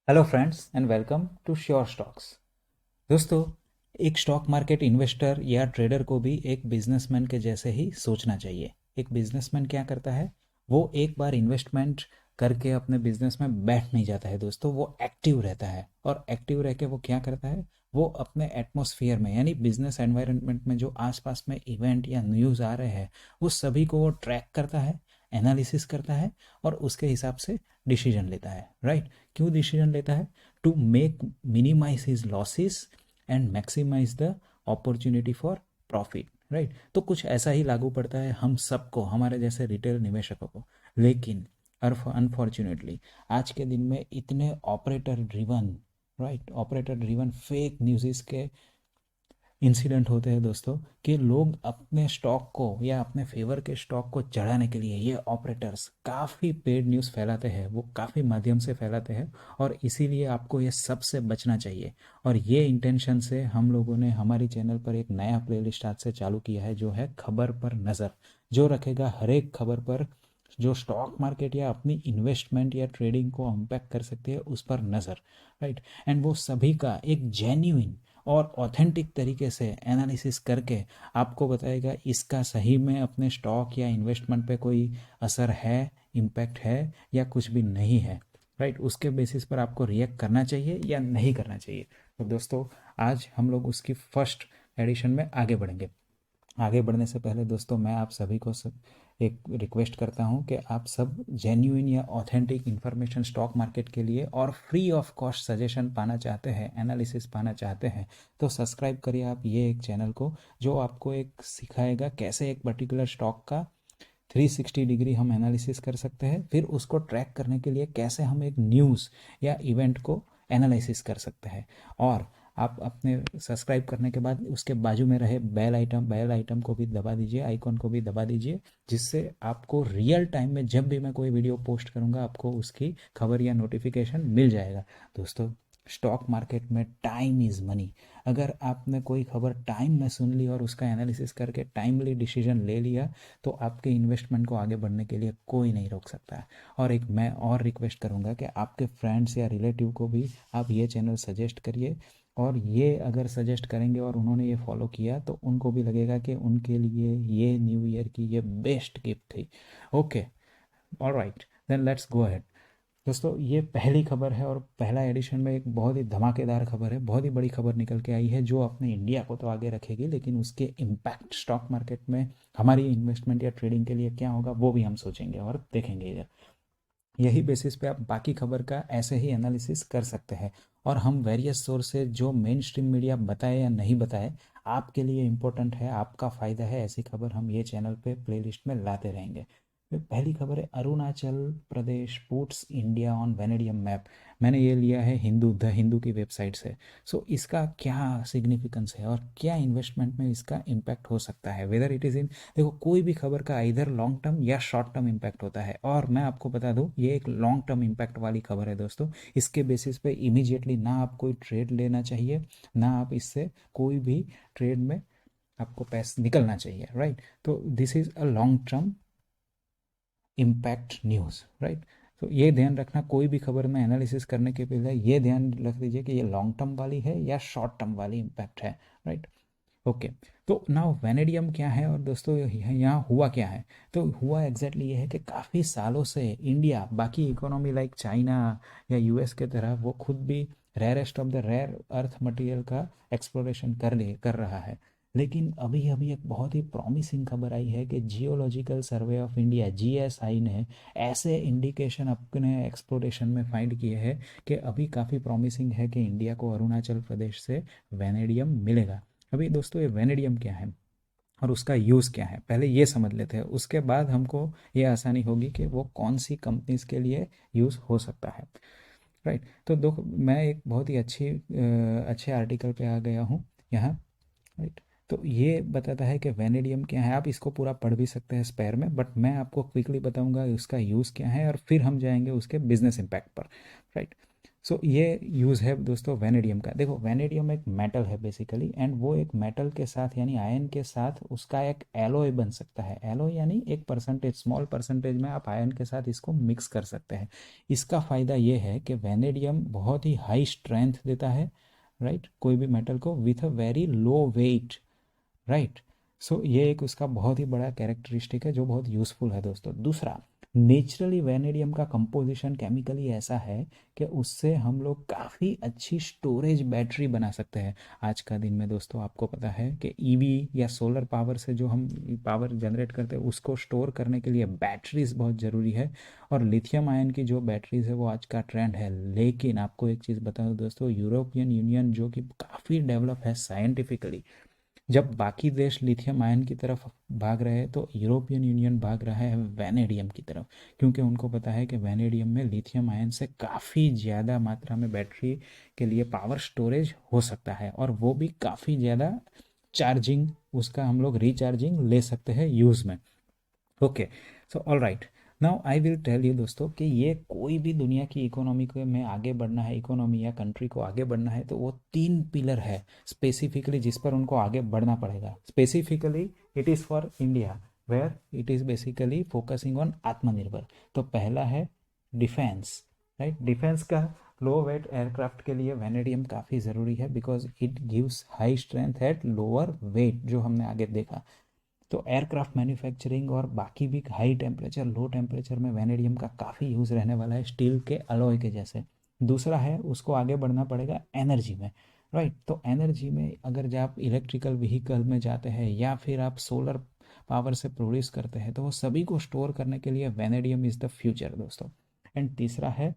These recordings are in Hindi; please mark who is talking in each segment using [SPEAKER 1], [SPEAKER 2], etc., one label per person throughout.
[SPEAKER 1] Hello friends and welcome to sure stocks. दोस्तों, एक स्टॉक मार्केट इन्वेस्टर या ट्रेडर को भी एक बिजनेसमैन के जैसे ही सोचना चाहिए। एक बिजनेसमैन क्या करता है? वो एक बार इन्वेस्टमेंट करके अपने बिजनेस में बैठ नहीं जाता है दोस्तों, वो एक्टिव रहता है। और एक्टिव रह के वो क्या करता है? वो अपने एटमॉस्फेयर में यानी बिजनेस एनवायरनमेंट में जो आसपास में इवेंट या न्यूज़ आ रहे हैं वो सभी को वो ट्रैक करता है, एनालिसिस करता है और उसके हिसाब से डिसीजन लेता है। राइट? क्यों डिसीजन लेता है? To make minimise his losses and maximise the opportunity for profit. Right? तो कुछ ऐसा ही लागू पड़ता है हम सबको, हमारे जैसे रिटेल निवेशकों को। लेकिन अनफॉर्चुनेटली आज के दिन में इतने operator driven, right, operator driven fake news के इंसिडेंट होते हैं दोस्तों, कि लोग अपने स्टॉक को या अपने फेवर के स्टॉक को चढ़ाने के लिए ये ऑपरेटर्स काफ़ी पेड न्यूज़ फैलाते हैं, वो काफ़ी माध्यम से फैलाते हैं। और इसीलिए आपको ये सबसे बचना चाहिए। और ये इंटेंशन से हम लोगों ने हमारी चैनल पर एक नया प्लेलिस्ट आज से चालू किया है, जो है खबर पर नज़र, जो रखेगा हर एक खबर पर जो स्टॉक मार्केट या अपनी इन्वेस्टमेंट या ट्रेडिंग को इम्पैक्ट कर सकती है उस पर नज़र। राइट? एंड वो सभी का एक जेन्युइन और ऑथेंटिक तरीके से एनालिसिस करके आपको बताएगा इसका सही में अपने स्टॉक या इन्वेस्टमेंट पे कोई असर है, इम्पैक्ट है या कुछ भी नहीं है। राइट? उसके बेसिस पर आपको रिएक्ट करना चाहिए या नहीं करना चाहिए। तो दोस्तों, आज हम लोग उसकी फर्स्ट एडिशन में आगे बढ़ेंगे। आगे बढ़ने से पहले दोस्तों, मैं आप सभी को एक रिक्वेस्ट करता हूं कि आप सब जेन्युइन या ऑथेंटिक इन्फॉर्मेशन स्टॉक मार्केट के लिए और फ्री ऑफ कॉस्ट सजेशन पाना चाहते हैं, एनालिसिस पाना चाहते हैं, तो सब्सक्राइब करिए आप ये एक चैनल को, जो आपको एक सिखाएगा कैसे एक पर्टिकुलर स्टॉक का 360 डिग्री हम एनालिसिस कर सकते हैं, फिर उसको ट्रैक करने के लिए कैसे हम एक न्यूज़ या इवेंट को एनालिसिस कर सकते हैं। और आप अपने सब्सक्राइब करने के बाद उसके बाजू में रहे बेल आइटम को भी दबा दीजिए, आइकॉन को भी दबा दीजिए, जिससे आपको रियल टाइम में जब भी मैं कोई वीडियो पोस्ट करूंगा आपको उसकी खबर या नोटिफिकेशन मिल जाएगा। दोस्तों, स्टॉक मार्केट में टाइम इज़ मनी। अगर आपने कोई खबर टाइम में सुन ली और उसका एनालिसिस करके टाइमली डिसीजन ले लिया, तो आपके इन्वेस्टमेंट को आगे बढ़ने के लिए कोई नहीं रोक सकता है। और एक मैं और रिक्वेस्ट करूंगा कि आपके फ्रेंड्स या रिलेटिव को भी आप ये चैनल सजेस्ट करिए। और ये अगर सजेस्ट करेंगे और उन्होंने ये फॉलो किया तो उनको भी लगेगा कि उनके लिए ये न्यू ईयर की ये बेस्ट गिफ्ट थी। Okay, alright, then let's go ahead. दोस्तों, ये पहली खबर है और पहला एडिशन में एक बहुत ही धमाकेदार खबर है, बहुत ही बड़ी खबर निकल के आई है, जो अपने इंडिया को तो आगे रखेगी लेकिन उसके इम्पैक्ट स्टॉक मार्केट में हमारी इन्वेस्टमेंट या ट्रेडिंग के लिए क्या होगा वो भी हम सोचेंगे और देखेंगे इधर। यही बेसिस पे आप बाकी खबर का ऐसे ही एनालिसिस कर सकते हैं। और हम वेरियस सोर्स से जो मेन स्ट्रीम मीडिया बताए या नहीं बताए, आपके लिए इम्पोर्टेंट है, आपका फ़ायदा है, ऐसी खबर हम ये चैनल पे प्लेलिस्ट में लाते रहेंगे। तो पहली खबर है, Arunachal Pradesh puts India on vanadium map. मैंने ये लिया है द हिंदू की वेबसाइट से। सो इसका क्या सिग्निफिकेंस है और क्या इन्वेस्टमेंट में इसका इम्पैक्ट हो सकता है, वेदर इट इज़ इन। देखो, कोई भी खबर का इधर लॉन्ग टर्म या शॉर्ट टर्म इम्पैक्ट होता है, और मैं आपको बता दूं ये एक लॉन्ग टर्म इम्पैक्ट वाली खबर है दोस्तों। इसके बेसिस पे इमीडिएटली ना आप कोई ट्रेड लेना चाहिए, ना आप इससे कोई भी ट्रेड में आपको पैसे निकलना चाहिए। राइट? तो this is a long term impact news. Right? तो ये ध्यान रखना, कोई भी खबर में एनालिसिस करने के पहले ये ध्यान रख दीजिए कि ये लॉन्ग टर्म वाली है या शॉर्ट टर्म वाली इम्पैक्ट है। राइट? ओके। तो नाउ वेनेडियम क्या है और दोस्तों यहाँ हुआ क्या है? तो हुआ एग्जैक्टली ये है कि काफ़ी सालों से इंडिया बाकी इकोनॉमी लाइक चाइना या यूएस के तरह वो खुद भी rarest of the rare earth material का एक्सप्लोरेशन कर रहा है। लेकिन अभी अभी एक बहुत ही प्रॉमिसिंग खबर आई है कि geological survey of India GSI ने ऐसे इंडिकेशन अपने एक्सप्लोरेशन में फाइंड किए हैं कि अभी काफ़ी प्रॉमिसिंग है कि इंडिया को अरुणाचल प्रदेश से वेनेडियम मिलेगा। अभी दोस्तों, ये वेनेडियम क्या है और उसका यूज़ क्या है, पहले ये समझ लेते हैं, उसके बाद हमको ये आसानी होगी कि वो कौन सी कंपनीज के लिए यूज़ हो सकता है। राइट? तो दो, मैं एक बहुत ही अच्छे आर्टिकल पे आ गया हूँ यहाँ। राइट? तो ये बताता है कि वेनेडियम क्या है। आप इसको पूरा पढ़ भी सकते हैं स्पेयर में, बट मैं आपको क्विकली बताऊंगा उसका यूज़ क्या है और फिर हम जाएंगे उसके बिजनेस इम्पैक्ट पर। राइट? सो ये यूज़ है दोस्तों वेनेडियम का। देखो वेनेडियम एक मेटल है बेसिकली, एंड वो एक मेटल के साथ यानी आयन के साथ उसका एक एलॉय बन सकता है। एलॉय यानी एक परसेंटेज, स्मॉल परसेंटेज में आप आयन के साथ इसको मिक्स कर सकते हैं। इसका फ़ायदा ये है कि वेनेडियम बहुत ही हाई स्ट्रेंथ देता है, राइट, कोई भी मेटल को, with a very low weight, right. So ये एक उसका बहुत ही बड़ा कैरेक्टरिस्टिक है जो बहुत यूज़फुल है दोस्तों। दूसरा, नेचुरली वेनेडियम का कंपोजिशन केमिकली ऐसा है कि उससे हम लोग काफ़ी अच्छी स्टोरेज बैटरी बना सकते हैं। आज का दिन में दोस्तों आपको पता है कि ईवी या सोलर पावर से जो हम पावर जनरेट करते हैं उसको स्टोर करने के लिए बैटरीज बहुत ज़रूरी है, और लिथियम आयन की जो बैटरीज है वो आज का ट्रेंड है। लेकिन आपको एक चीज़ बता दूं दोस्तों, यूरोपियन यूनियन जो कि काफ़ी डेवलप है साइंटिफिकली, जब बाकी देश लिथियम आयन की तरफ भाग रहे हैं तो यूरोपियन यूनियन भाग रहा है वैनेडियम की तरफ, क्योंकि उनको पता है कि वैनेडियम में लिथियम आयन से काफ़ी ज़्यादा मात्रा में बैटरी के लिए पावर स्टोरेज हो सकता है, और वो भी काफ़ी ज़्यादा चार्जिंग, उसका हम लोग रिचार्जिंग ले सकते हैं यूज़ में। Okay, so all right, now I will tell you दोस्तों कि ये कोई भी दुनिया की इकोनॉमी को में आगे बढ़ना है, इकोनॉमी या कंट्री को आगे बढ़ना है, तो वो तीन पिलर है स्पेसिफिकली जिस पर उनको आगे बढ़ना पड़ेगा। Specifically it is for India, where it is basically focusing on Aatmanirbhar. तो पहला है डिफेंस, राइट। डिफेंस का लो वेट एयरक्राफ्ट के लिए वेनेडियम काफ़ी ज़रूरी है, because it gives high strength at lower weight, जो हमने आगे देखा। तो एयरक्राफ्ट मैन्युफैक्चरिंग और बाकी भी हाई टेम्परेचर, लो टेम्परेचर में वेनेडियम का काफ़ी यूज़ रहने वाला है, स्टील के अलॉय के जैसे। दूसरा है उसको आगे बढ़ना पड़ेगा एनर्जी में, राइट। तो एनर्जी में अगर जब आप इलेक्ट्रिकल व्हीकल में जाते हैं या फिर आप सोलर पावर से प्रोड्यूस करते हैं, तो वो सभी को स्टोर करने के लिए वेनेडियम इज़ द फ्यूचर दोस्तों। एंड तीसरा है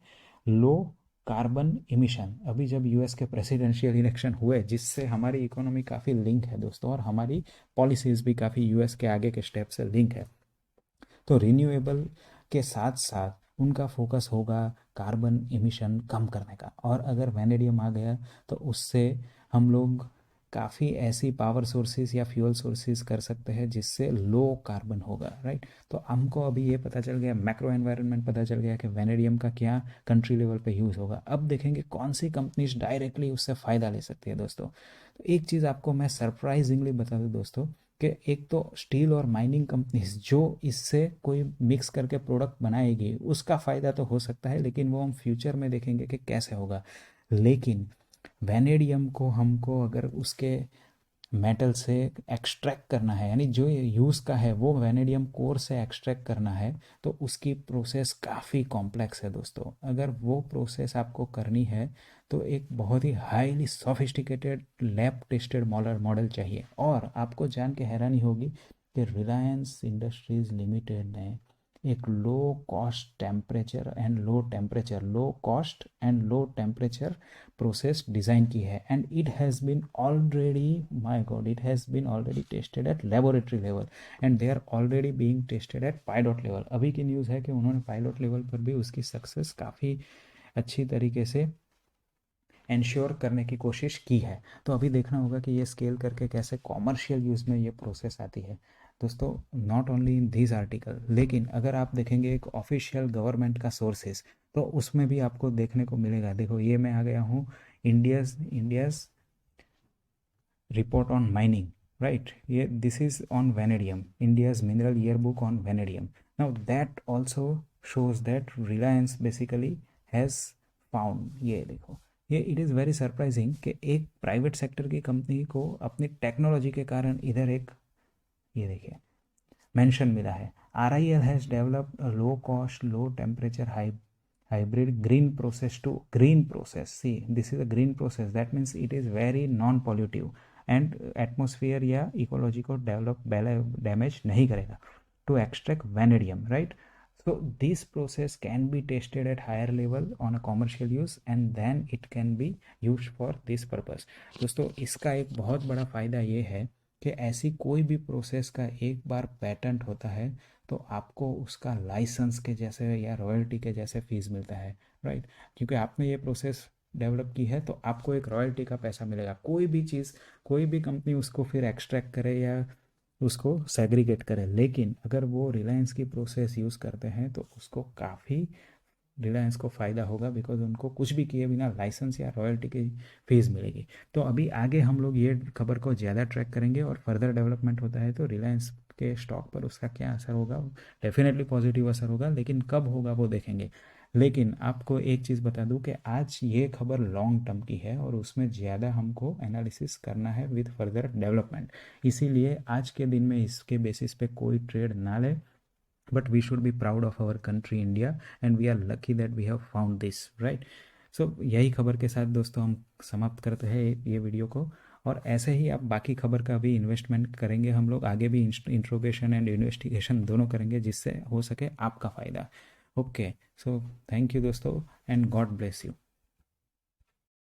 [SPEAKER 1] लो कार्बन इमिशन। अभी जब यूएस के प्रेसिडेंशियल इलेक्शन हुए, जिससे हमारी इकोनॉमी काफ़ी लिंक है दोस्तों, और हमारी पॉलिसीज़ भी काफ़ी यूएस के आगे के स्टेप से लिंक है। तो रिन्यूएबल के साथ साथ उनका फोकस होगा कार्बन इमिशन कम करने का, और अगर वैनेडियम आ गया तो उससे हम लोग काफ़ी ऐसी पावर सोर्सेज या फ्यूल सोर्सेज कर सकते हैं जिससे लो कार्बन होगा, राइट। तो हमको अभी ये पता चल गया, मैक्रो एनवायरनमेंट पता चल गया कि वैनेडियम का क्या कंट्री लेवल पे यूज़ होगा। अब देखेंगे कौन सी कंपनीज डायरेक्टली उससे फ़ायदा ले सकती है दोस्तों। तो एक चीज़ आपको मैं सरप्राइजिंगली बता दूँ दोस्तों, कि एक तो स्टील और माइनिंग कंपनीज जो इससे कोई मिक्स करके प्रोडक्ट बनाएगी उसका फ़ायदा तो हो सकता है, लेकिन वो हम फ्यूचर में देखेंगे कि कैसे होगा। लेकिन वैनेडियम को हमको अगर उसके मेटल से एक्सट्रैक्ट करना है, यानी जो यूज़ का है वो वैनेडियम कोर से एक्सट्रैक्ट करना है, तो उसकी प्रोसेस काफ़ी कॉम्प्लेक्स है दोस्तों। अगर वो प्रोसेस आपको करनी है तो एक बहुत ही highly sophisticated lab tested model चाहिए। और आपको जान के हैरानी होगी कि रिलायंस इंडस्ट्रीज़ लिमिटेड ने एक low cost and low temperature process design की है, and it has been already, my god, it has been already tested at laboratory level, and they are already being tested at pilot level. अभी की न्यूज़ है कि उन्होंने पायलट लेवल पर भी उसकी सक्सेस काफ़ी अच्छी तरीके से इंश्योर करने की कोशिश की है। तो अभी देखना होगा कि ये स्केल करके कैसे कॉमर्शियल यूज़ में ये प्रोसेस आती है दोस्तों। Not only in this article, लेकिन अगर आप देखेंगे एक ऑफिशियल गवर्नमेंट का सोर्सेज, तो उसमें भी आपको देखने को मिलेगा। देखो ये मैं आ गया हूँ India's report on mining, right. ये this is on vanadium, India's mineral yearbook on vanadium. Now that also shows that Reliance basically has found, ये देखो, ये इट इज़ वेरी सरप्राइजिंग कि एक प्राइवेट सेक्टर की कंपनी को अपनी टेक्नोलॉजी के कारण इधर एक, ये देखिए, मेंशन मिला है। RIL has developed a low cost low temperature hybrid green process. See, this is a green process, that means it is very non pollutive and atmosphere या ecology को develop damage नहीं करेगा, to extract vanadium, right. So this process can be tested at higher level on a commercial use and then it can be used for this purpose। दोस्तों इसका एक बहुत बड़ा फ़ायदा ये है कि ऐसी कोई भी प्रोसेस का एक बार पेटेंट होता है तो आपको उसका लाइसेंस के जैसे या रॉयल्टी के जैसे फीस मिलता है, राइट। क्योंकि आपने ये प्रोसेस डेवलप की है तो आपको एक रॉयल्टी का पैसा मिलेगा। कोई भी चीज़, कोई भी कंपनी उसको फिर एक्सट्रैक्ट करे या उसको सेग्रीगेट करे, लेकिन अगर वो रिलायंस की प्रोसेस यूज़ करते हैं तो उसको काफ़ी रिलायंस को फ़ायदा होगा, बिकॉज उनको कुछ भी किए बिना लाइसेंस या रॉयल्टी की फीस मिलेगी। तो अभी आगे हम लोग ये खबर को ज़्यादा ट्रैक करेंगे, और फर्दर डेवलपमेंट होता है तो रिलायंस के स्टॉक पर उसका क्या असर होगा, डेफिनेटली पॉजिटिव असर होगा, लेकिन कब होगा वो देखेंगे। लेकिन आपको एक चीज़ बता दूं कि आज ये खबर लॉन्ग टर्म की है, और उसमें ज़्यादा हमको एनालिसिस करना है विद फर्दर डेवलपमेंट। इसीलिए आज के दिन में इसके बेसिस पे कोई ट्रेड ना ले, but we should be proud of our country India, and we are lucky that we have found this, right? So यही खबर के साथ दोस्तों हम समाप्त करते हैं ये वीडियो को। और ऐसे ही आप बाकी खबर का भी इन्वेस्टमेंट करेंगे, हम लोग आगे भी इंट्रोगेशन एंड इन्वेस्टिगेशन दोनों करेंगे, जिससे हो सके आपका फ़ायदा। ओके, सो थैंक यू दोस्तों, एंड गॉड ब्लेस यू।